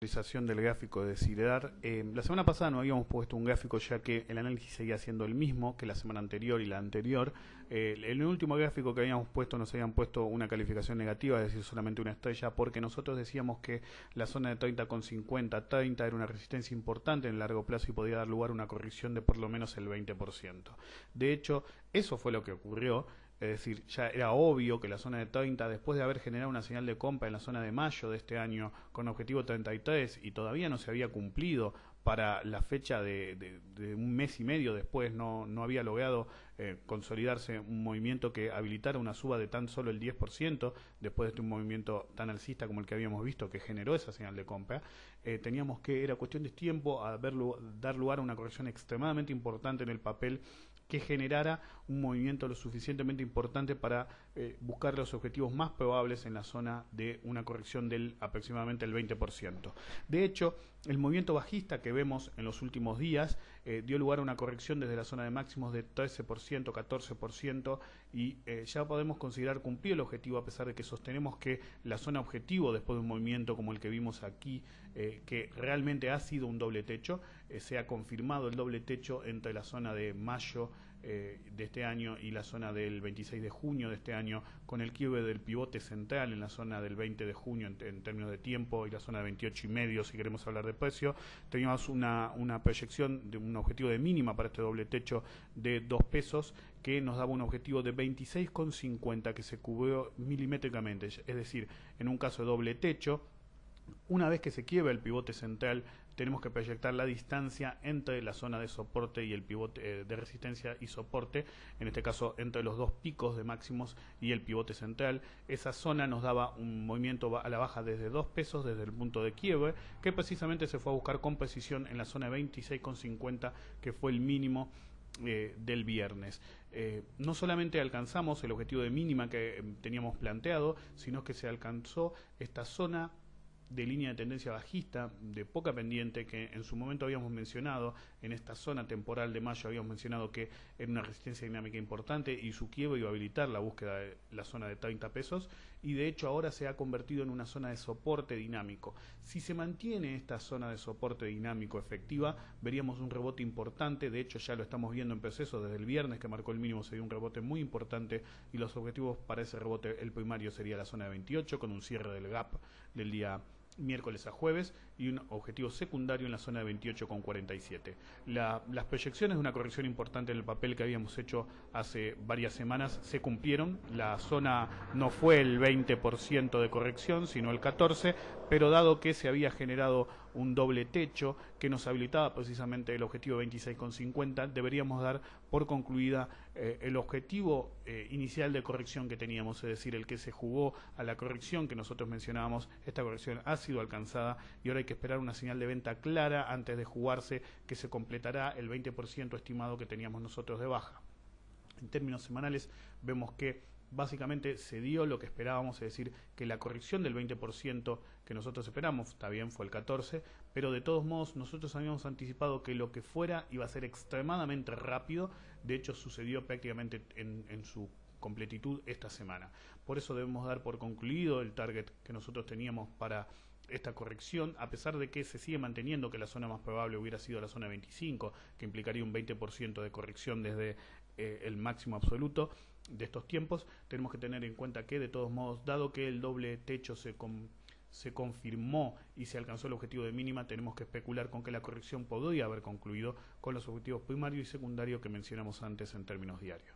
Actualización del gráfico de Siredar. La semana pasada no habíamos puesto un gráfico ya que el análisis seguía siendo el mismo que la semana anterior y la anterior. En el último gráfico que habíamos puesto nos habían puesto una calificación negativa, es decir, solamente una estrella, porque nosotros decíamos que la zona de 30,50, 30 era una resistencia importante en el largo plazo y podía dar lugar a una corrección de por lo menos el 20%. De hecho, eso fue lo que ocurrió. Es decir, ya era obvio que la zona de 30, después de haber generado una señal de compra en la zona de mayo de este año con objetivo 33 y todavía no se había cumplido para la fecha de un mes y medio después, no había logrado consolidarse un movimiento que habilitara una suba de tan solo el 10% después de un movimiento tan alcista como el que habíamos visto que generó esa señal de compra. Teníamos que, era cuestión de tiempo, dar lugar a una corrección extremadamente importante en el papel que generara un movimiento lo suficientemente importante para buscar los objetivos más probables en la zona de una corrección del aproximadamente el 20%. De hecho, el movimiento bajista que vemos en los últimos días dio lugar a una corrección desde la zona de máximos de 13%, 14% y ya podemos considerar cumplido el objetivo, a pesar de que sostenemos que la zona objetivo después de un movimiento como el que vimos aquí, que realmente ha sido un doble techo, se ha confirmado el doble techo entre la zona de mayo de este año y la zona del 26 de junio de este año, con el quiebre del pivote central en la zona del 20 de junio en términos de tiempo y la zona de 28 y medio si queremos hablar de precio. Teníamos una proyección de un objetivo de mínima para este doble techo de 2 pesos que nos daba un objetivo de 26,50 que se cubrió milimétricamente, es decir, en un caso de doble techo. Una vez que se quiebra el pivote central, tenemos que proyectar la distancia entre la zona de soporte y el pivote de resistencia y soporte, en este caso entre los dos picos de máximos y el pivote central. Esa zona nos daba un movimiento a la baja desde 2 pesos desde el punto de quiebre, que precisamente se fue a buscar con precisión en la zona de 26,50, que fue el mínimo del viernes. No solamente alcanzamos el objetivo de mínima que teníamos planteado, sino que se alcanzó esta zona de línea de tendencia bajista, de poca pendiente, que en su momento habíamos mencionado, en esta zona temporal de mayo habíamos mencionado que era una resistencia dinámica importante y su quiebre iba a habilitar la búsqueda de la zona de 30 pesos y de hecho ahora se ha convertido en una zona de soporte dinámico. Si se mantiene esta zona de soporte dinámico efectiva, veríamos un rebote importante, de hecho ya lo estamos viendo en proceso desde el viernes que marcó el mínimo, se dio un rebote muy importante y los objetivos para ese rebote, el primario sería la zona de 28 con un cierre del gap del día miércoles a jueves y un objetivo secundario en la zona de 28,47. Las proyecciones de una corrección importante en el papel que habíamos hecho hace varias semanas se cumplieron. La zona no fue el 20% de corrección, sino el 14%, pero dado que se había generado un doble techo que nos habilitaba precisamente el objetivo 26,50, deberíamos dar por concluida el objetivo inicial de corrección que teníamos, es decir, el que se jugó a la corrección que nosotros mencionábamos. Esta corrección ha sido alcanzada y ahora hay que esperar una señal de venta clara antes de jugarse, que se completará el 20% estimado que teníamos nosotros de baja. En términos semanales vemos que básicamente se dio lo que esperábamos, es decir, que la corrección del 20% que nosotros esperamos, está bien, fue el 14%, pero de todos modos nosotros habíamos anticipado que lo que fuera iba a ser extremadamente rápido. De hecho sucedió prácticamente en su completitud esta semana. Por eso debemos dar por concluido el target que nosotros teníamos para esta corrección, a pesar de que se sigue manteniendo que la zona más probable hubiera sido la zona 25, que implicaría un 20% de corrección desde el máximo absoluto de estos tiempos. Tenemos que tener en cuenta que, de todos modos, dado que el doble techo se confirmó y se alcanzó el objetivo de mínima, tenemos que especular con que la corrección podría haber concluido con los objetivos primario y secundario que mencionamos antes en términos diarios.